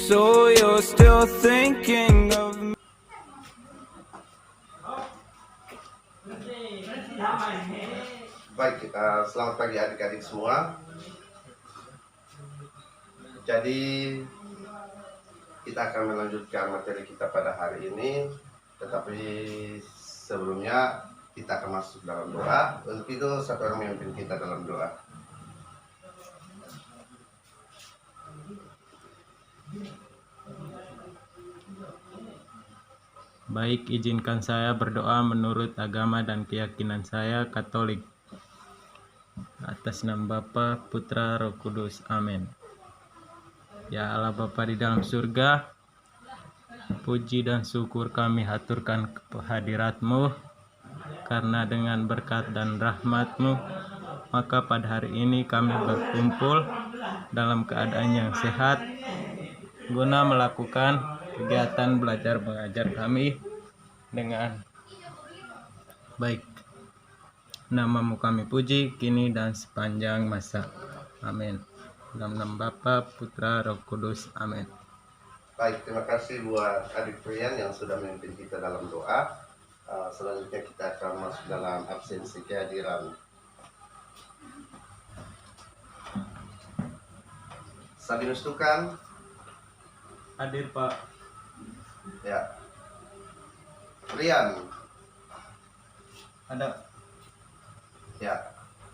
So you're still thinking of me. Baik, selamat pagi adik-adik semua. Jadi kita akan melanjutkan materi kita pada hari ini. Tetapi sebelumnya kita akan masuk dalam doa. Untuk itu satu orang memimpin kita dalam doa. Baik, izinkan saya berdoa menurut agama dan keyakinan saya, Katolik. Atas nama Bapa, Putra, Roh Kudus. Amin. Ya Allah Bapa di dalam surga, puji dan syukur kami haturkan kehadirat-Mu, karena dengan berkat dan rahmat-Mu, maka pada hari ini kami berkumpul dalam keadaan yang sehat, guna melakukan kegiatan belajar mengajar kami dengan baik. Nama-Mu kami puji kini dan sepanjang masa. Amin. Dalam nama Bapa, Putra, Roh Kudus. Amin. Baik, terima kasih buat adik Prian yang sudah memimpin kita dalam doa. Selanjutnya kita akan masuk dalam absensi kehadiran. Sabinus Tukan. Hadir Pak. Ya. Rian. Ada. Ya.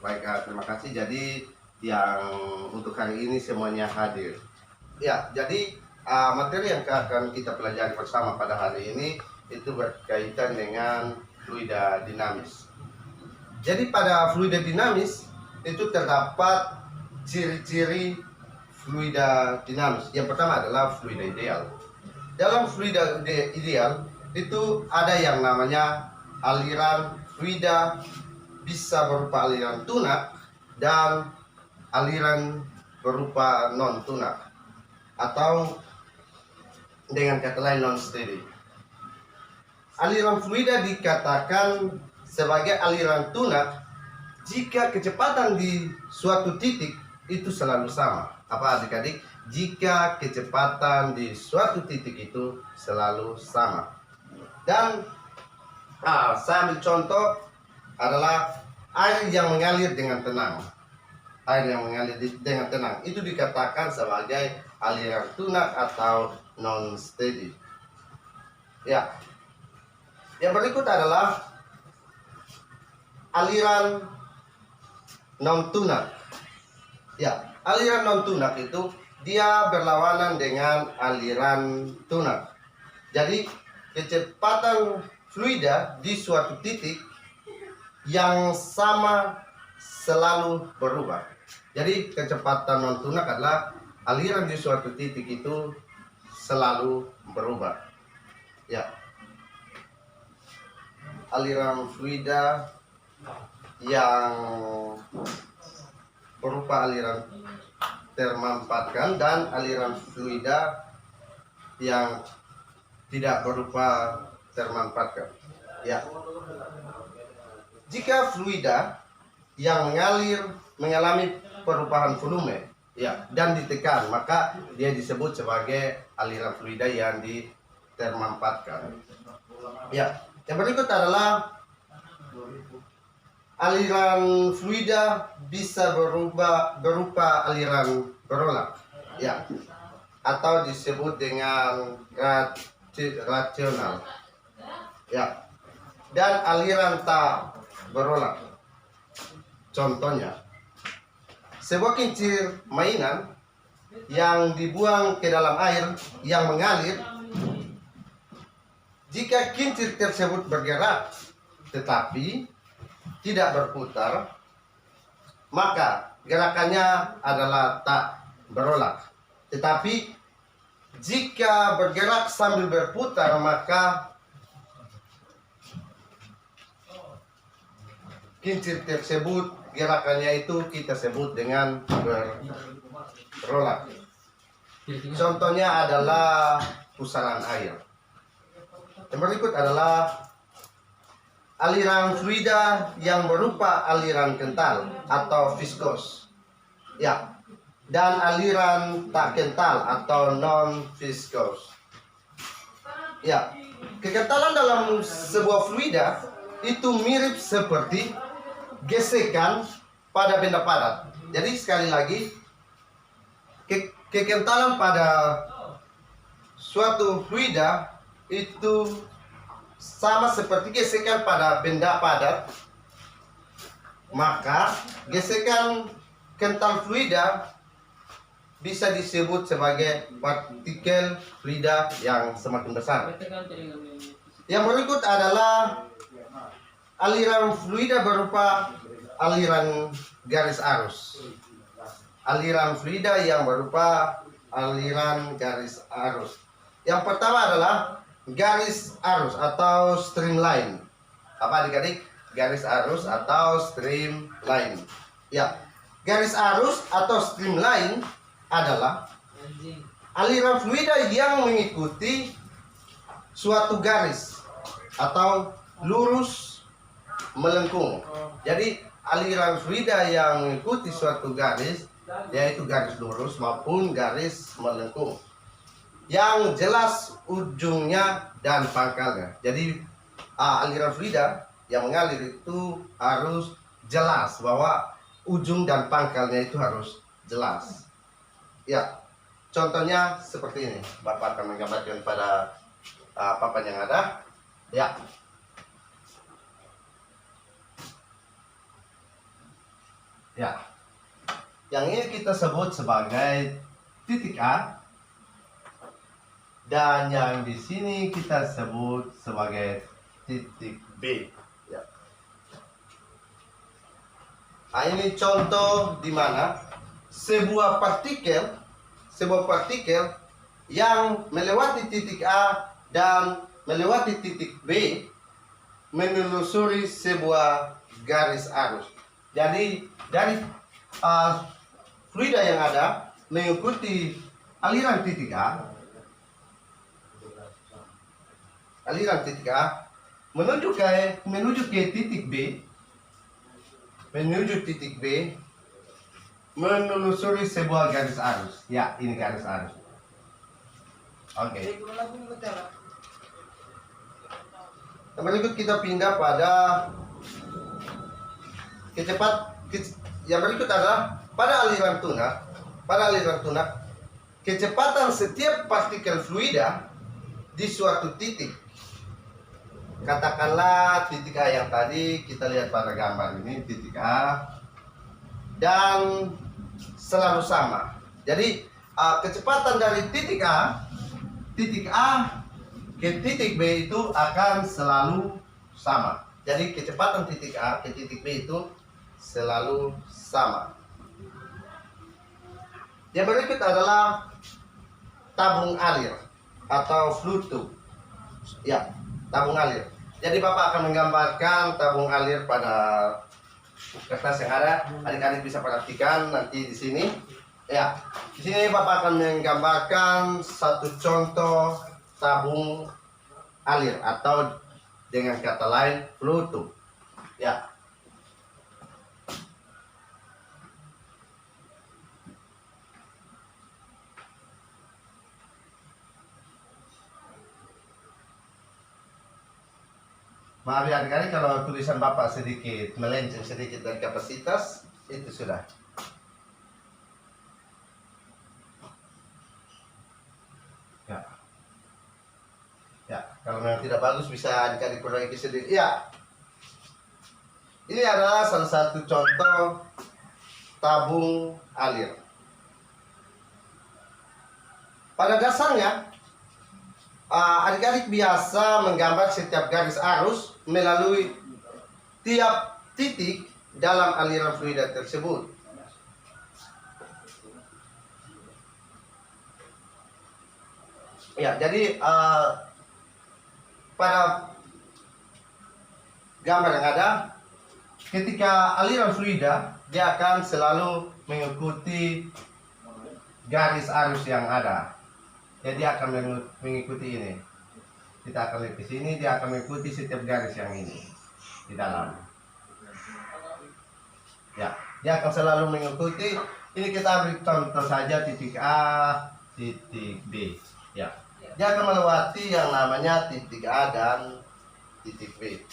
Baik, terima kasih. Jadi yang untuk hari ini semuanya hadir. Ya, jadi materi yang akan kita pelajari bersama pada hari ini itu berkaitan dengan fluida dinamis. Jadi pada fluida dinamis itu terdapat ciri-ciri fluida dinamis. Yang pertama adalah fluida ideal. Dalam fluida ideal itu ada yang namanya aliran fluida, bisa berupa aliran tunak dan aliran berupa non tunak, atau dengan kata lain non steady. Aliran fluida dikatakan sebagai aliran tunak jika kecepatan di suatu titik itu selalu sama. Apa adik-adik? Jika kecepatan di suatu titik itu selalu sama. Dan saya ambil contoh adalah air yang mengalir dengan tenang. Air yang mengalir dengan tenang itu dikatakan sebagai aliran tunak atau non steady. Ya. Yang berikut adalah aliran non tunak. Ya, aliran non tunak itu dia berlawanan dengan aliran tunak. Jadi kecepatan fluida di suatu titik yang sama selalu berubah. Jadi kecepatan non tunak adalah aliran di suatu titik itu selalu berubah. Ya. Aliran fluida yang berupa aliran termampatkan dan aliran fluida yang tidak berupa termampatkan. Ya. Jika fluida yang mengalami perubahan volume ya dan ditekan, maka dia disebut sebagai aliran fluida yang ditermampatkan. Ya. Yang berikut adalah aliran fluida bisa berupa aliran berolak, ya, atau disebut dengan rasional, ya, dan aliran tak berolak. Contohnya, sebuah kincir mainan yang dibuang ke dalam air yang mengalir. Jika kincir tersebut bergerak tetapi tidak berputar, maka gerakannya adalah tak berolak. Tetapi jika bergerak sambil berputar, maka kincir tersebut gerakannya itu kita sebut dengan berolak. Contohnya adalah pusaran air. Yang berikut adalah aliran fluida yang berupa aliran kental atau viskos. Ya, dan aliran tak kental atau non-viscous. Ya, kekentalan dalam sebuah fluida itu mirip seperti gesekan pada benda padat. Jadi sekali lagi, kekentalan pada suatu fluida itu sama seperti gesekan pada benda padat. Maka gesekan kental fluida bisa disebut sebagai partikel fluida yang semakin besar. Yang berikut adalah aliran fluida berupa aliran garis arus. Aliran fluida yang berupa aliran garis arus. Yang pertama adalah garis arus atau streamline. Apa adik-adik? Garis arus atau streamline. Ya, garis arus atau streamline adalah aliran fluida yang mengikuti suatu garis atau lurus melengkung. Jadi aliran fluida yang mengikuti suatu garis, yaitu garis lurus maupun garis melengkung, yang jelas ujungnya dan pangkalnya. Jadi aliran fluida yang mengalir itu harus jelas, bahwa ujung dan pangkalnya itu harus jelas. Ya, contohnya seperti ini. Bapak akan menggambarkan pada papan yang ada. Ya. Ya. Yang ini kita sebut sebagai titik A, dan yang di sini kita sebut sebagai titik B. Ya. Nah, ini contoh di mana sebuah partikel yang melewati titik A dan melewati titik B menelusuri sebuah garis arus. Jadi dari fluida yang ada mengikuti aliran titik A, menuju ke titik B, menelusuri sebuah garis arus. Ya, ini garis arus. Oke. Berikut kita pindah pada yang berikut adalah pada aliran tunak, kecepatan setiap partikel fluida di suatu titik. Katakanlah titik A yang tadi kita lihat pada gambar ini, titik A, dan selalu sama. Jadi kecepatan dari titik A ke titik B itu akan selalu sama. Jadi kecepatan titik A ke titik B itu selalu sama. Yang berikut adalah tabung alir atau fluid tube. Ya, tabung alir. Jadi Bapak akan menggambarkan tabung alir pada kertas yang ada. Adik-adik bisa perhatikan nanti di sini. Ya, di sini Bapak akan menggambarkan satu contoh tabung alir atau dengan kata lain fluid tube. Ya. Maaf ya adik-adik kalau tulisan Bapak sedikit melenceng sedikit dari kapasitas, itu sudah. Ya. Ya, kalau memang tidak bagus bisa adik-adik perbaiki sedikit. Ya. Ini adalah salah satu contoh tabung alir. Pada dasarnya adik-adik biasa menggambar setiap garis arus melalui tiap titik dalam aliran fluida tersebut. Ya, jadi pada gambar yang ada, ketika aliran fluida dia akan selalu mengikuti garis arus yang ada. Jadi dia akan mengikuti ini. Kita akan lihat di sini, dia akan mengikuti setiap garis yang ini di dalam. Ya, dia akan selalu mengikuti Ini kita beri contoh saja titik A, titik B. Ya. Dia akan melewati yang namanya titik A dan titik B.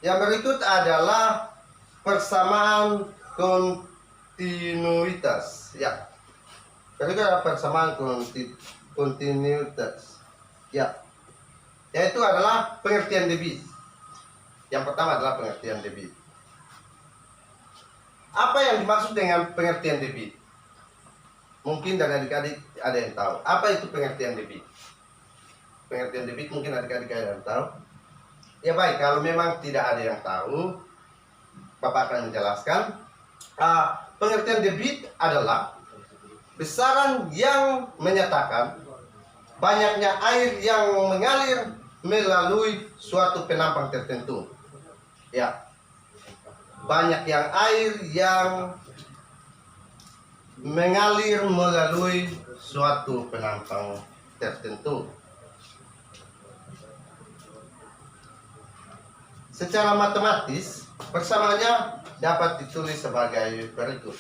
Yang berikut adalah persamaan kontinuitas. Ya. Berikut adalah persamaan kontinuitas. Ya. Yaitu adalah pengertian debit. Yang pertama adalah pengertian debit. Apa yang dimaksud dengan pengertian debit? Mungkin dan adik-adik ada yang tahu. Apa itu pengertian debit? Pengertian debit mungkin adik-adik ada yang tahu. Ya baik, kalau memang tidak ada yang tahu, Bapak akan menjelaskan. Pengertian debit adalah besaran yang menyatakan banyaknya air yang mengalir melalui suatu penampang tertentu. Ya, banyak yang air yang mengalir melalui suatu penampang tertentu. Secara matematis, persamaannya dapat ditulis sebagai berikut.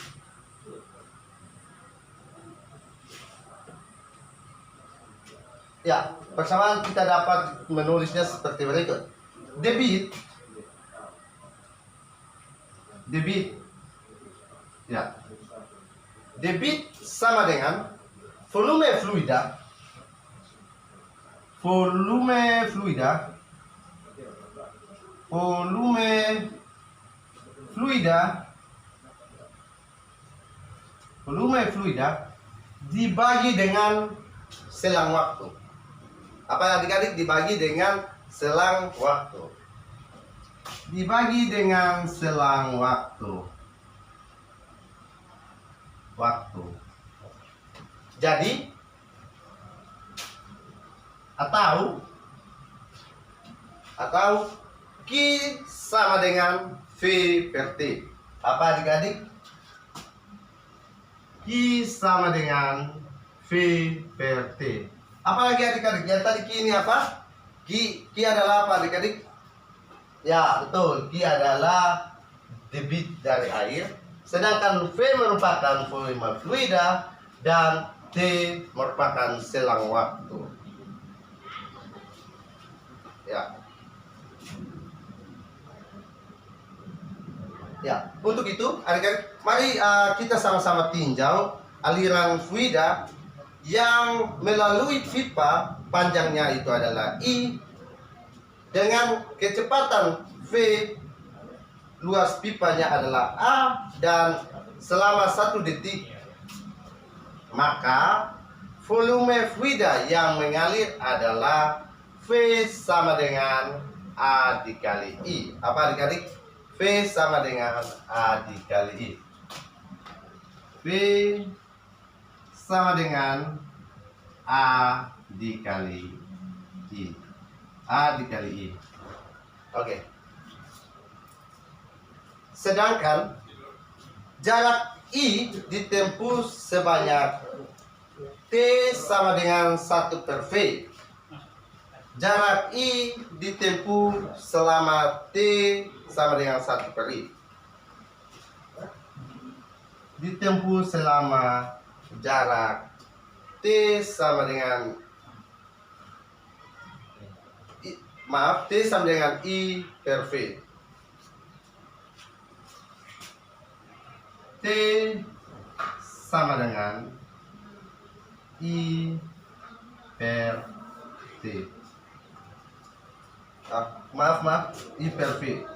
Ya, persamaan kita dapat menulisnya seperti berikut. Debit, ya. Debit sama dengan volume fluida dibagi dengan selang waktu. Apa adik-adik? Dibagi dengan selang waktu. Dibagi dengan selang waktu. Jadi atau Q sama dengan V per T. Apa adik-adik? Q sama dengan V per T. Apa lagi adik-adik? Yang tadi Q ini apa? Q adalah apa adik-adik? Ya betul, Q adalah debit dari air. Sedangkan V merupakan volume fluida dan T merupakan selang waktu. Ya, untuk itu, adik-adik, mari kita sama-sama tinjau aliran fluida yang melalui pipa, panjangnya itu adalah I, dengan kecepatan V, luas pipanya adalah A, dan selama 1 detik, maka volume fluida yang mengalir adalah V sama dengan A dikali I. Apa adik-adik? V sama dengan A dikali I. V sama dengan A dikali I. A dikali I. Oke. Sedangkan jarak I ditempuh sebanyak T sama dengan 1 per V. Jarak I ditempuh selama T sama dengan 1 per I. Ditempuh selama jarak T sama dengan T sama dengan I per V. T sama dengan I per T. Maaf, I per V.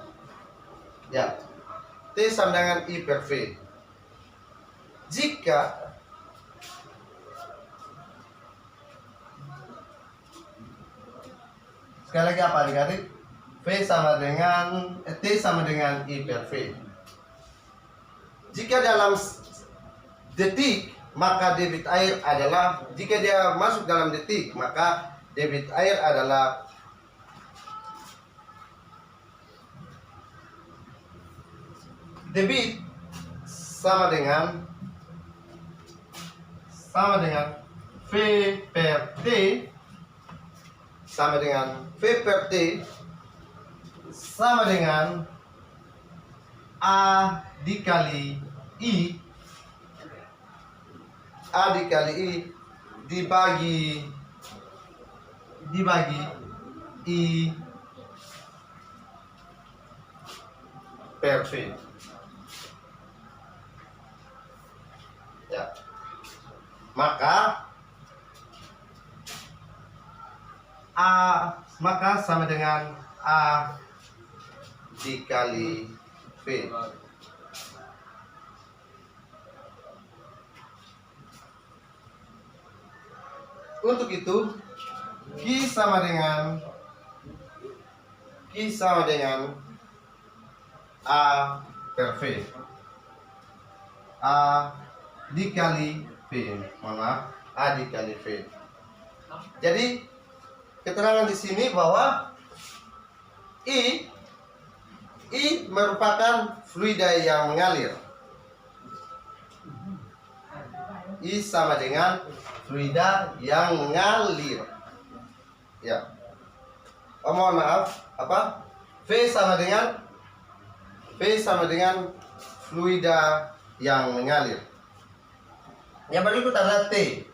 Ya, T sama dengan I per V. Jika sekali lagi apa adik-adik? V sama dengan T sama dengan I per V. Jika dalam detik, maka debit air adalah, jika dia masuk dalam detik, maka debit air adalah debit sama dengan V per T sama dengan V per T sama dengan A dikali I A dikali I dibagi I per V. Ya. Maka sama dengan A dikali V. Untuk itu Q sama dengan A per V. A dikali V. A dikali V. Jadi keterangan di sini bahwa I merupakan fluida yang mengalir. I sama dengan fluida yang mengalir. Ya. Oh, mohon maaf, apa? V sama dengan fluida yang mengalir. Yang berikut adalah T.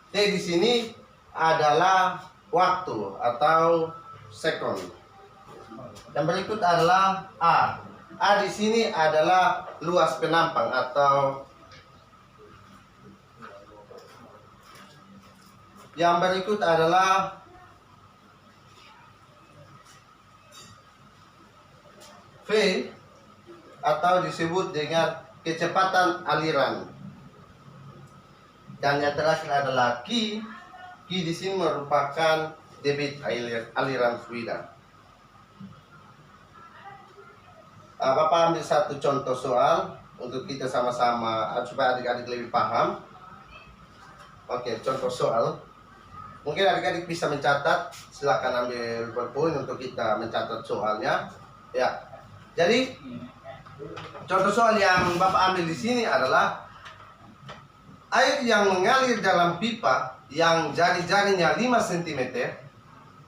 T di sini adalah waktu atau sekon. Yang berikut adalah A. A di sini adalah luas penampang atau yang berikut adalah V atau disebut dengan kecepatan aliran. Dan yang terakhir adalah Q. Q di sini merupakan debit aliran fluida. Bapak ambil satu contoh soal untuk kita sama-sama supaya adik-adik lebih paham. Oke, contoh soal. Mungkin adik-adik bisa mencatat. Silakan ambil pulpen untuk kita mencatat soalnya. Ya. Jadi contoh soal yang Bapak ambil di sini adalah air yang mengalir dalam pipa yang jari-jarinya 5 cm.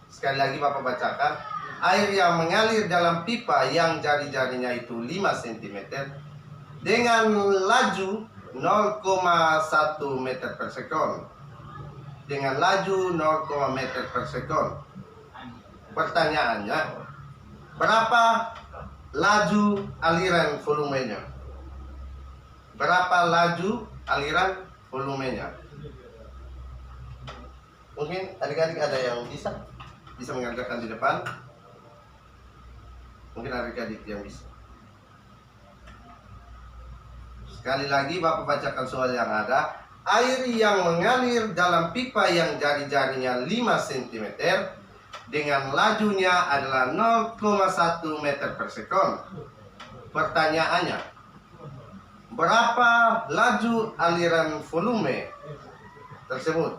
Sekali lagi Bapak bacakan. Air yang mengalir dalam pipa yang jari-jarinya itu 5 cm dengan laju 0,1 meter per sekon. Dengan laju 0, meter per sekon. Pertanyaannya, berapa laju aliran volumenya? Berapa laju aliran volumenya? Mungkin adik-adik ada yang bisa mengerjakan di depan. Mungkin adik-adik yang bisa. Sekali lagi Bapak bacakan soal yang ada. Air yang mengalir dalam pipa yang jari-jarinya 5 cm dengan lajunya adalah 0,1 meter per sekon. Pertanyaannya, berapa laju aliran volume tersebut?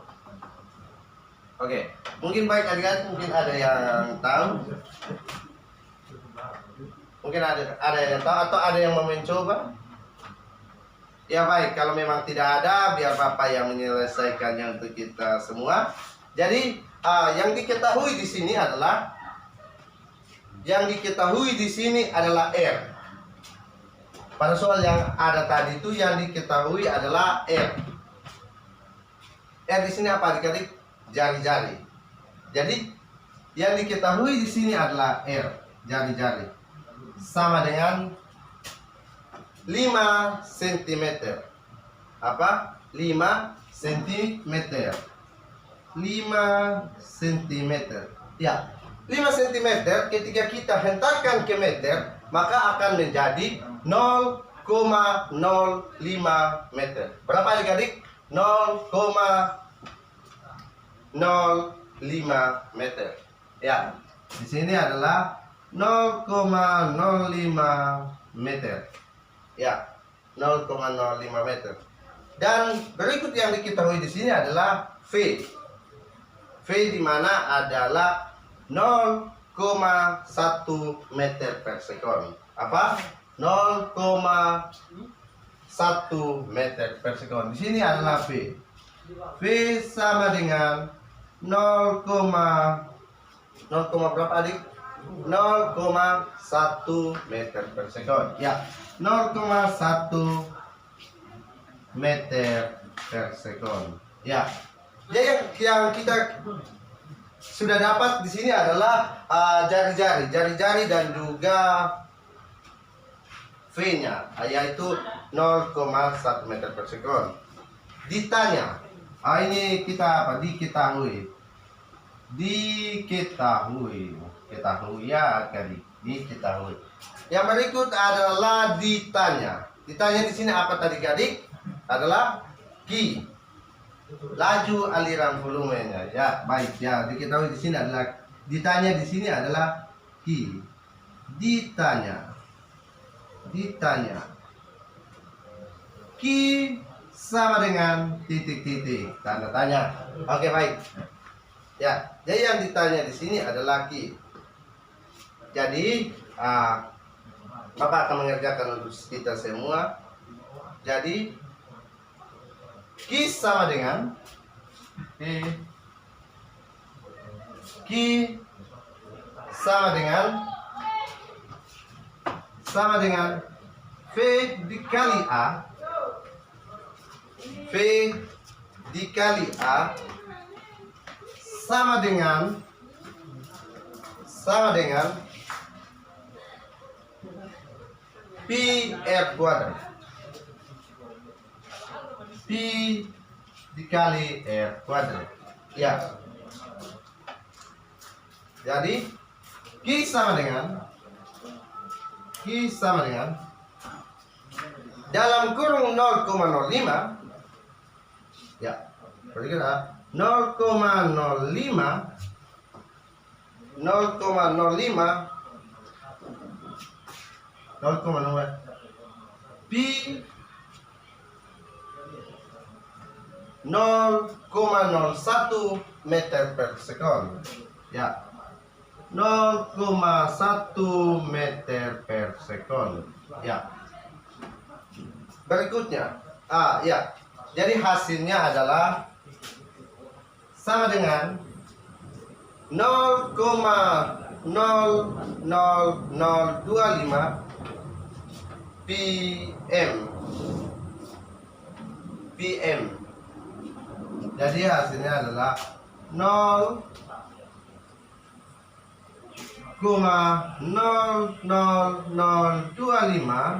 Oke, mungkin baik adik-adik, mungkin ada yang tahu. Mungkin ada yang tahu atau ada yang mau mencoba. Ya baik, kalau memang tidak ada, biar Bapak yang menyelesaikannya untuk kita semua. Jadi yang diketahui di sini adalah R. Pada soal yang ada tadi itu yang diketahui adalah R. R di sini apa adik-adik? Jari-jari. Jadi yang diketahui di sini adalah R, jari-jari. Sama dengan 5 cm. Apa? 5 cm. 5 cm. Ya, 5 cm ketika kita hentakkan ke meter, maka akan menjadi 0,05 meter. Berapa adik-adik? 0,05 meter. Ya, di sini adalah 0,05 meter. Ya, 0,05 meter. Dan berikut yang diketahui di sini adalah V. V di mana adalah 0,1 meter per sekon. Apa? 0,1 meter per sekon. Di sini adalah V. V sama dengan 0, berapa adik? 0,1 meter per sekon. Ya, 0,1 meter per sekon. Ya. Jadi yang kita sudah dapat di sini adalah jari-jari dan juga V-nya, yaitu 0,1 meter per sekon. Ditanya, ini kita apa? Diketahui ya adik, diketahui. Yang berikut adalah ditanya. Ditanya di sini apa tadi adik? Adalah Q, laju aliran volumenya. Ya, baik ya. Diketahui di sini adalah ditanya di sini adalah Q. Ditanya. Q sama dengan titik-titik, tanda tanya. Oke, baik. Ya, jadi yang ditanya di sini adalah Q. Jadi, Bapak akan mengerjakan untuk kita semua. Jadi, Q sama dengan V dikali A. V dikali A sama dengan pi R kuadrat. Pi dikali R kuadrat. Ya. Jadi Q sama dengan dalam kurung 0,05. Ya. Berarti kita 0,05 pi 0,01 meter per sekon. Ya. 0,1 meter per sekon. Ya. Berikutnya, ya. Jadi hasilnya adalah sama dengan 0,00025 PM. Jadi hasilnya adalah 0,00025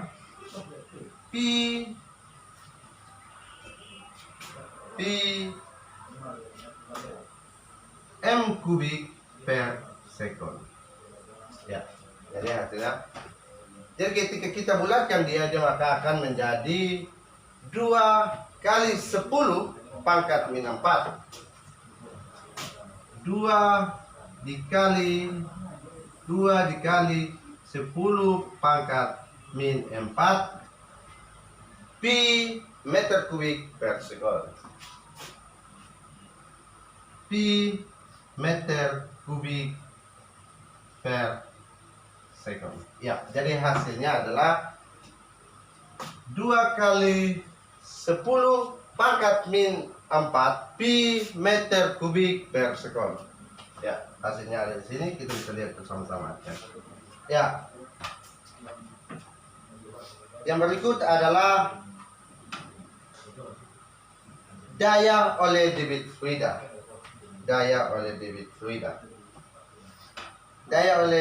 M kubik per sekon. Ya, jadi hasilnya. Jadi ketika kita bulatkan dia maka akan menjadi 2 kali 10 pangkat min 4. 2 dikali 10 pangkat min 4 pi meter kubik per sekon. Pi meter kubik per sekon. Ya, jadi hasilnya adalah 2 kali 10 pangkat min 4 pi meter kubik per sekon. Ya, hasilnya ada di sini, kita bisa lihat bersama-sama. Ya. Yang berikut adalah daya oleh debit fluida. Daya oleh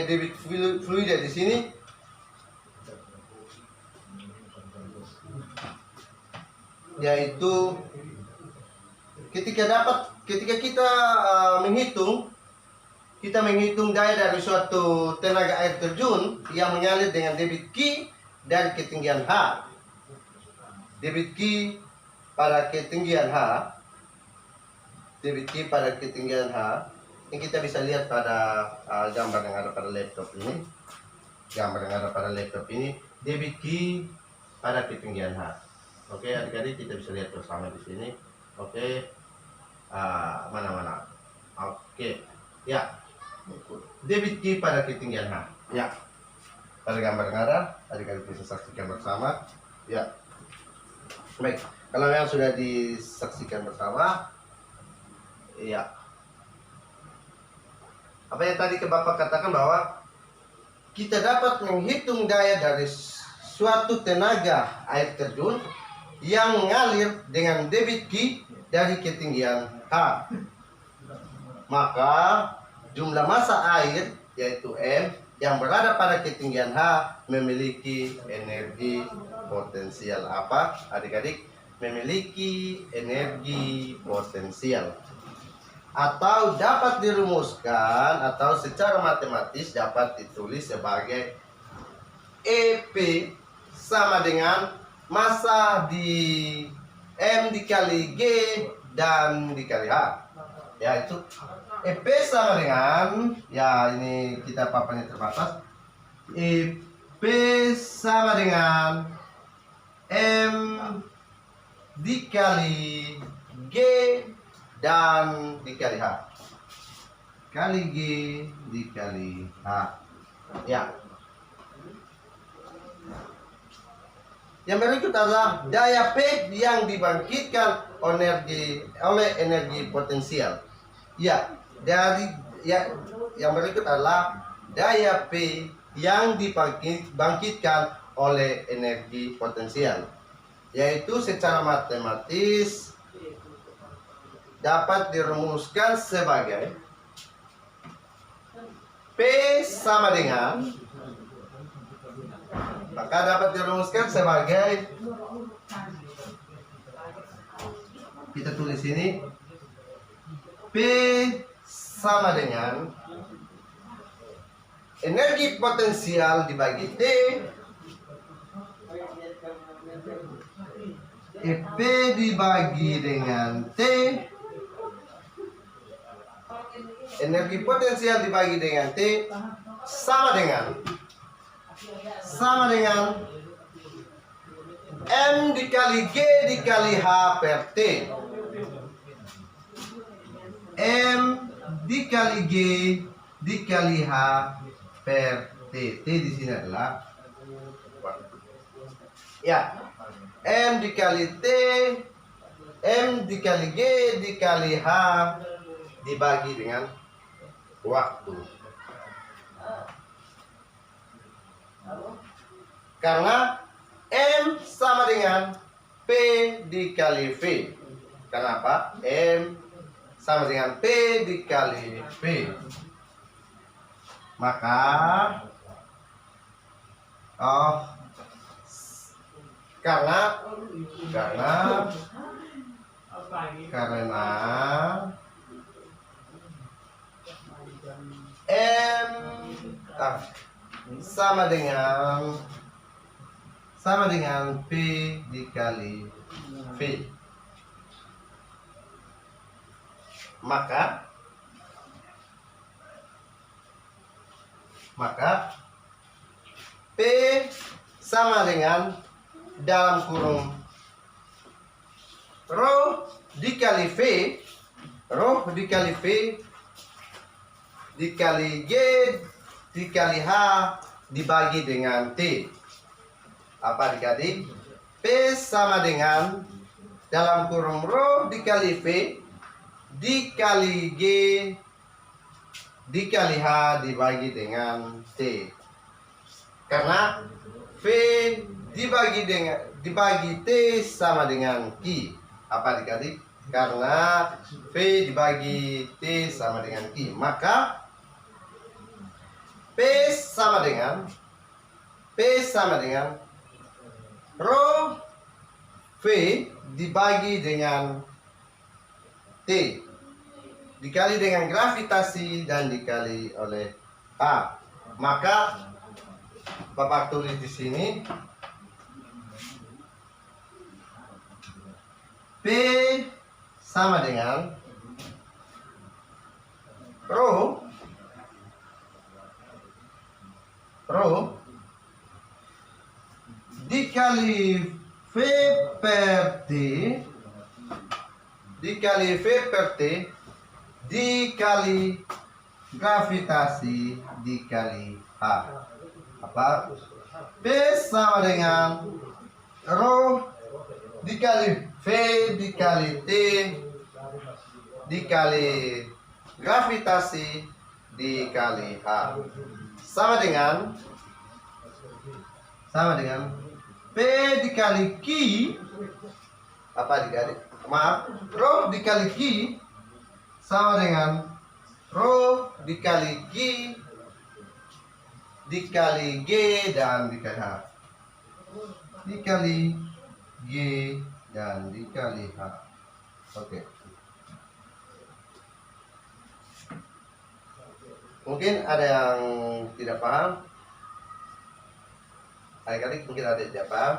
debit fluida di sini yaitu ketika kita menghitung daya dari suatu tenaga air terjun yang mengalir dengan debit Q dari ketinggian H. Debit Q pada ketinggian H. Debit Q pada ketinggian H. Ini kita bisa lihat pada gambar yang ada pada laptop ini. Debit Q pada ketinggian H. Oke, adik-adik kita bisa lihat bersama di sini. Oke. Mana-mana. Oke. Ya. Debit Q pada ketinggian H. Ya. Pada gambar yang ada, adik-adik bisa saksikan bersama. Ya. Baik. Kalau yang sudah disaksikan bersama, ya. Apa yang tadi ke Bapak katakan bahwa kita dapat menghitung daya dari suatu tenaga air terjun yang mengalir dengan debit Q dari ketinggian H. Maka jumlah massa air yaitu M yang berada pada ketinggian H memiliki energi potensial apa? Adik-adik, memiliki energi potensial. Atau dapat dirumuskan atau secara matematis dapat ditulis sebagai EP sama dengan massa di M dikali G dan dikali H. Ya, itu EP sama dengan, ya ini kita papannya terbatas, EP sama dengan M dikali G dan dikali H kali G dikali H. Ya, yang berikut adalah daya P yang dibangkitkan oleh energi potensial. Ya, yang berikut adalah daya P yang dibangkitkan oleh energi potensial, yaitu secara matematis dapat dirumuskan sebagai P sama dengan, maka dapat dirumuskan sebagai, kita tulis ini, P sama dengan energi potensial dibagi T, EP dibagi dengan T, energi potensial dibagi dengan T sama dengan M dikali G dikali H per T. M dikali G dikali H per T. T di sini adalah, ya, M dikali T, M dikali G dikali H dibagi dengan waktu. Karena M sama dengan P dikali V. Kenapa? M sama dengan P dikali V. Maka karena M sama dengan P dikali V, maka P sama dengan dalam kurung rho dikali V, dikali G dikali H dibagi dengan T. Apa adik-adik? P sama dengan dalam kurung rho dikali V dikali G dikali H dibagi dengan T. Karena V dibagi T sama dengan Q. Apa adik-adik? Karena V dibagi T sama dengan Q, maka P sama dengan rho V dibagi dengan T dikali dengan gravitasi dan dikali oleh A. Maka Bapak tulis di sini P sama dengan rho dikali V per T dikali gravitasi dikali H. Apa? P sama dengan rho dikali V dikali T dikali gravitasi dikali H sama dengan P dikali Q apa dikali, maaf, rho dikali Q sama dengan rho dikali Q dikali G dan dikali H. Dikali G dan dikali H. Oke. Mungkin ada yang tidak paham. Kali-kali mungkin ada yang tidak paham.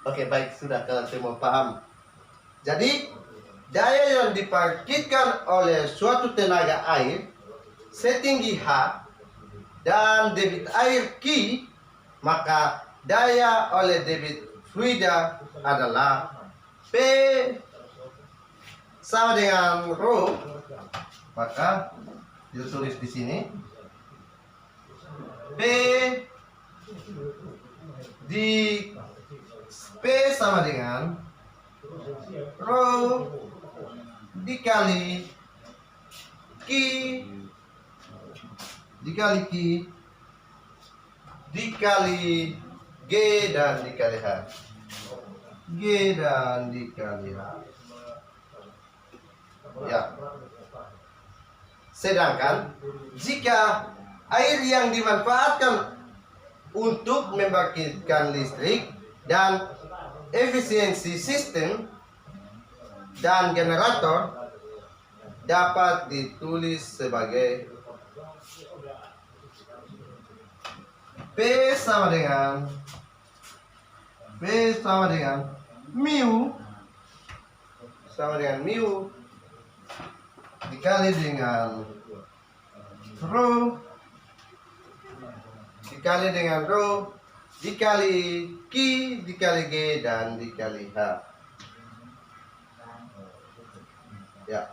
Oke, baik, sudah kalian semua paham. Jadi, daya yang dibangkitkan oleh suatu tenaga air setinggi H dan debit air Q, maka daya oleh debit fluida adalah P sama dengan rho. Maka ditulis di sini P sama dengan rho dikali Q dikali G dan dikali H. Ya. Sedangkan jika air yang dimanfaatkan untuk membangkitkan listrik dan efisiensi sistem dan generator dapat ditulis sebagai P sama dengan mu dikali dengan rho dikali Q dikali G dan dikali H. Ya.